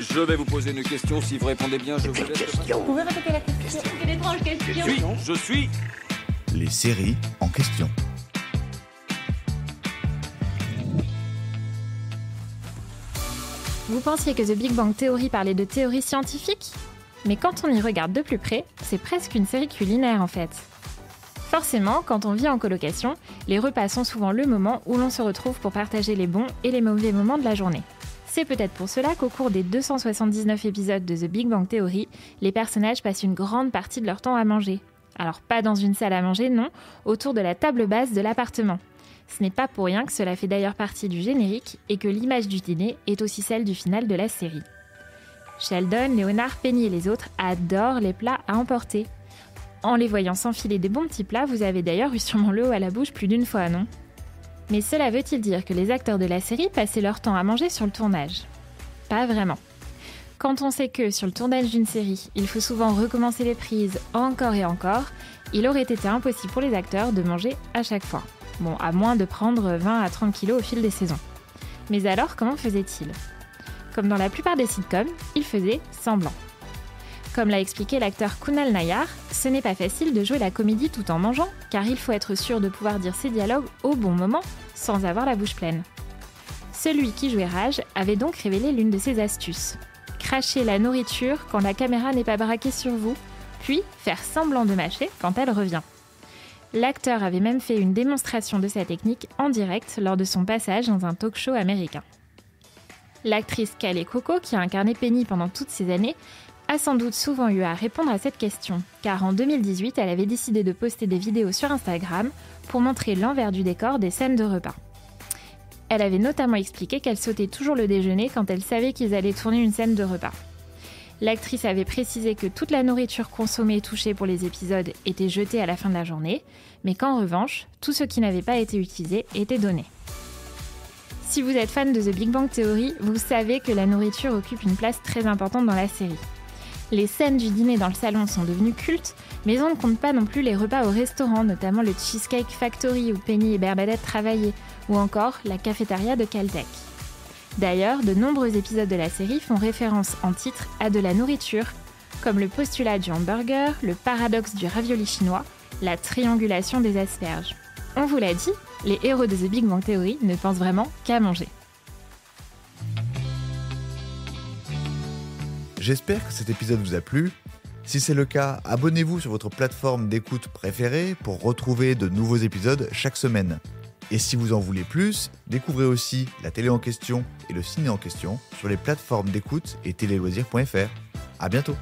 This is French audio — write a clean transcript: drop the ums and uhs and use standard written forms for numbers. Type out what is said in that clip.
Je vais vous poser une question. Si vous répondez bien, je vous laisse. Vous pouvez répéter la question? Quelle étrange question. Je suis. Les séries en question. Vous pensiez que The Big Bang Theory parlait de théories scientifiques? Mais quand on y regarde de plus près, c'est presque une série culinaire en fait. Forcément, quand on vit en colocation, les repas sont souvent le moment où l'on se retrouve pour partager les bons et les mauvais moments de la journée. C'est peut-être pour cela qu'au cours des 279 épisodes de The Big Bang Theory, les personnages passent une grande partie de leur temps à manger. Alors pas dans une salle à manger, non, autour de la table basse de l'appartement. Ce n'est pas pour rien que cela fait d'ailleurs partie du générique et que l'image du dîner est aussi celle du final de la série. Sheldon, Leonard, Penny et les autres adorent les plats à emporter. En les voyant s'enfiler des bons petits plats, vous avez d'ailleurs eu sûrement le haut à la bouche plus d'une fois, non? Mais cela veut-il dire que les acteurs de la série passaient leur temps à manger sur le tournage? Pas vraiment. Quand on sait que, sur le tournage d'une série, il faut souvent recommencer les prises encore et encore, il aurait été impossible pour les acteurs de manger à chaque fois. Bon, à moins de prendre 20 à 30 kilos au fil des saisons. Mais alors, comment faisaient-ils? Comme dans la plupart des sitcoms, ils faisaient semblant. Comme l'a expliqué l'acteur Kunal Nayyar, ce n'est pas facile de jouer la comédie tout en mangeant, car il faut être sûr de pouvoir dire ses dialogues au bon moment, sans avoir la bouche pleine. Celui qui jouait Raj avait donc révélé l'une de ses astuces. Cracher la nourriture quand la caméra n'est pas braquée sur vous, puis faire semblant de mâcher quand elle revient. L'acteur avait même fait une démonstration de sa technique en direct lors de son passage dans un talk-show américain. L'actrice Kaley Cuoco, qui a incarné Penny pendant toutes ces années, a sans doute souvent eu à répondre à cette question, car en 2018, elle avait décidé de poster des vidéos sur Instagram pour montrer l'envers du décor des scènes de repas. Elle avait notamment expliqué qu'elle sautait toujours le déjeuner quand elle savait qu'ils allaient tourner une scène de repas. L'actrice avait précisé que toute la nourriture consommée et touchée pour les épisodes était jetée à la fin de la journée, mais qu'en revanche, tout ce qui n'avait pas été utilisé était donné. Si vous êtes fan de The Big Bang Theory, vous savez que la nourriture occupe une place très importante dans la série. Les scènes du dîner dans le salon sont devenues cultes, mais on ne compte pas non plus les repas au restaurant, notamment le Cheesecake Factory où Penny et Bernadette travaillaient, ou encore la cafétéria de Caltech. D'ailleurs, de nombreux épisodes de la série font référence en titre à de la nourriture, comme le postulat du hamburger, le paradoxe du ravioli chinois, la triangulation des asperges. On vous l'a dit, les héros de The Big Bang Theory ne pensent vraiment qu'à manger. J'espère que cet épisode vous a plu. Si c'est le cas, abonnez-vous sur votre plateforme d'écoute préférée pour retrouver de nouveaux épisodes chaque semaine. Et si vous en voulez plus, découvrez aussi la télé en question et le ciné en question sur les plateformes d'écoute et téléloisirs.fr. À bientôt.